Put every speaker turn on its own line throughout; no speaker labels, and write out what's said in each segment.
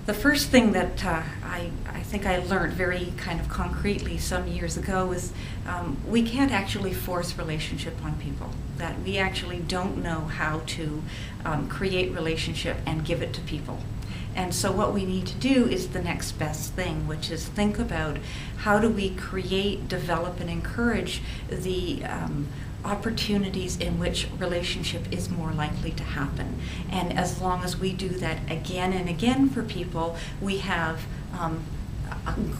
The first thing that I think I learned very kind of concretely some years ago is we can't actually force relationship on people. That we actually don't know how to create relationship and give it to people. And so what we need to do is the next best thing, which is think about how do we create, develop, and encourage the opportunities in which relationship is more likely to happen. And as long as we do that again and again for people, we have a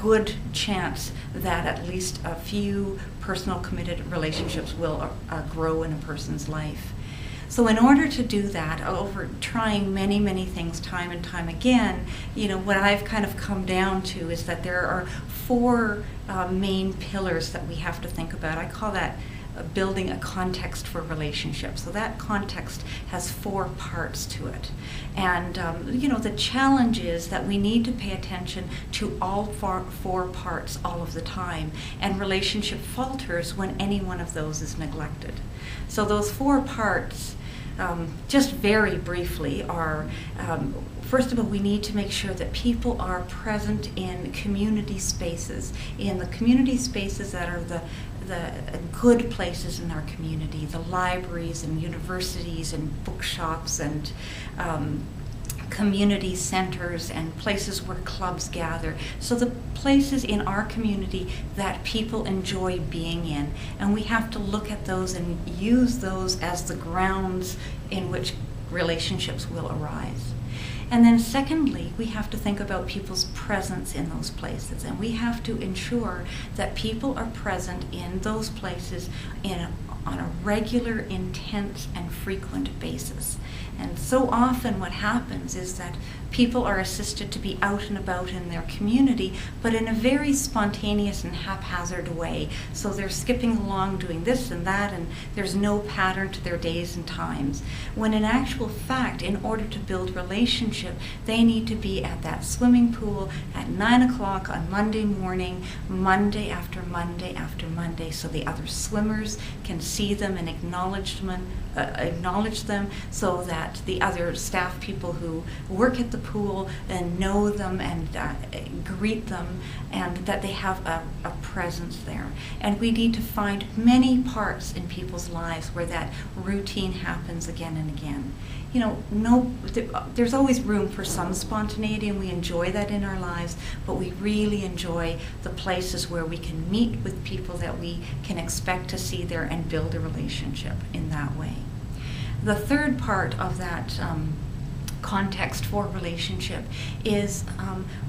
good chance that at least a few personal committed relationships will grow in a person's life. So in order to do that, over trying many, many things time and time again, what I've kind of come down to is that there are four main pillars that we have to think about. I call that building a context for relationships. So that context has four parts to it. And, the challenge is that we need to pay attention to all four parts all of the time. And relationship falters when any one of those is neglected. So those four parts, just very briefly, are first of all, we need to make sure that people are present in community spaces, in the community spaces that are the good places in our community, the libraries and universities and bookshops and community centers and places where clubs gather. So the places in our community that people enjoy being in. And we have to look at those and use those as the grounds in which relationships will arise. And then secondly, we have to think about people's presence in those places. And we have to ensure that people are present in those places on a regular, intense, and frequent basis. And so often what happens is that people are assisted to be out and about in their community, but in a very spontaneous and haphazard way. So they're skipping along doing this and that, and there's no pattern to their days and times. When in actual fact, in order to build relationship, they need to be at that swimming pool at 9 o'clock on Monday morning, Monday after Monday after Monday, so the other swimmers can see them and acknowledge them, so that the other staff people who work at the pool and know them and greet them, and that they have a presence there. And we need to find many parts in people's lives where that routine happens again and again. There's always room for some spontaneity, and we enjoy that in our lives, but we really enjoy the places where we can meet with people that we can expect to see there and build a relationship in that way. The third part of that context for relationship is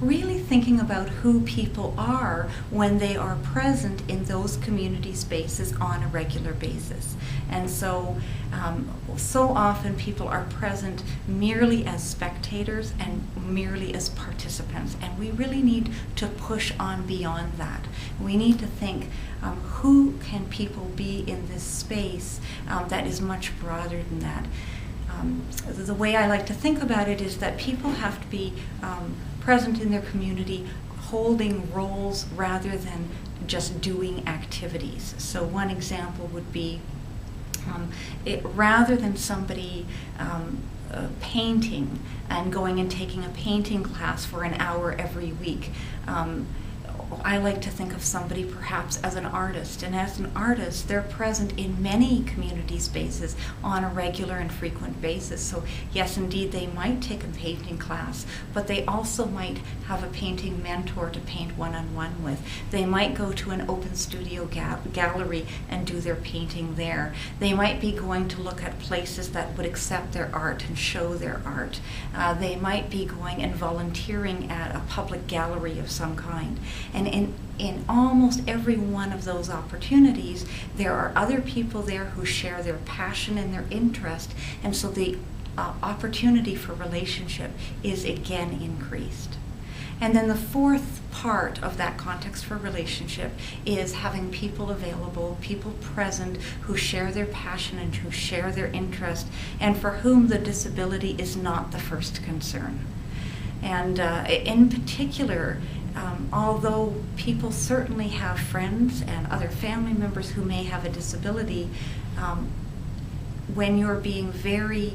really thinking about who people are when they are present in those community spaces on a regular basis. And so often people are present merely as spectators and merely as participants, and we really need to push on beyond that. We need to think, who can people be in this space that is much broader than that. The way I like to think about it is that people have to be present in their community, holding roles rather than just doing activities. So one example would be rather than somebody painting and going and taking a painting class for an hour every week, I like to think of somebody perhaps as an artist. And as an artist, they're present in many community spaces on a regular and frequent basis. So yes, indeed, they might take a painting class, but they also might have a painting mentor to paint one-on-one with. They might go to an open studio gallery and do their painting there. They might be going to look at places that would accept their art and show their art. They might be going and volunteering at a public gallery of some kind. And in almost every one of those opportunities, there are other people there who share their passion and their interest, and so the opportunity for relationship is again increased. And then the fourth part of that context for relationship is having people available, people present who share their passion and who share their interest, and for whom the disability is not the first concern. And in particular, although people certainly have friends and other family members who may have a disability, when you're being very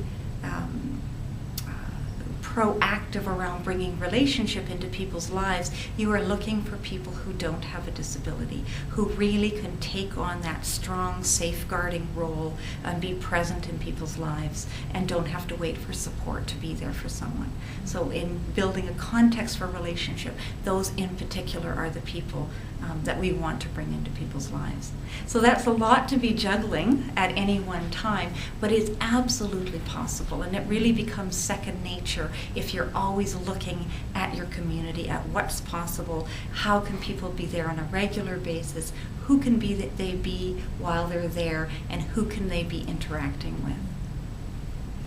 proactive around bringing relationship into people's lives, you are looking for people who don't have a disability, who really can take on that strong safeguarding role and be present in people's lives and don't have to wait for support to be there for someone. So in building a context for relationship, those in particular are the people that we want to bring into people's lives. So that's a lot to be juggling at any one time, but it's absolutely possible, and it really becomes second nature if you're always looking at your community, at what's possible, how can people be there on a regular basis, who can be that they be while they're there, and who can they be interacting with.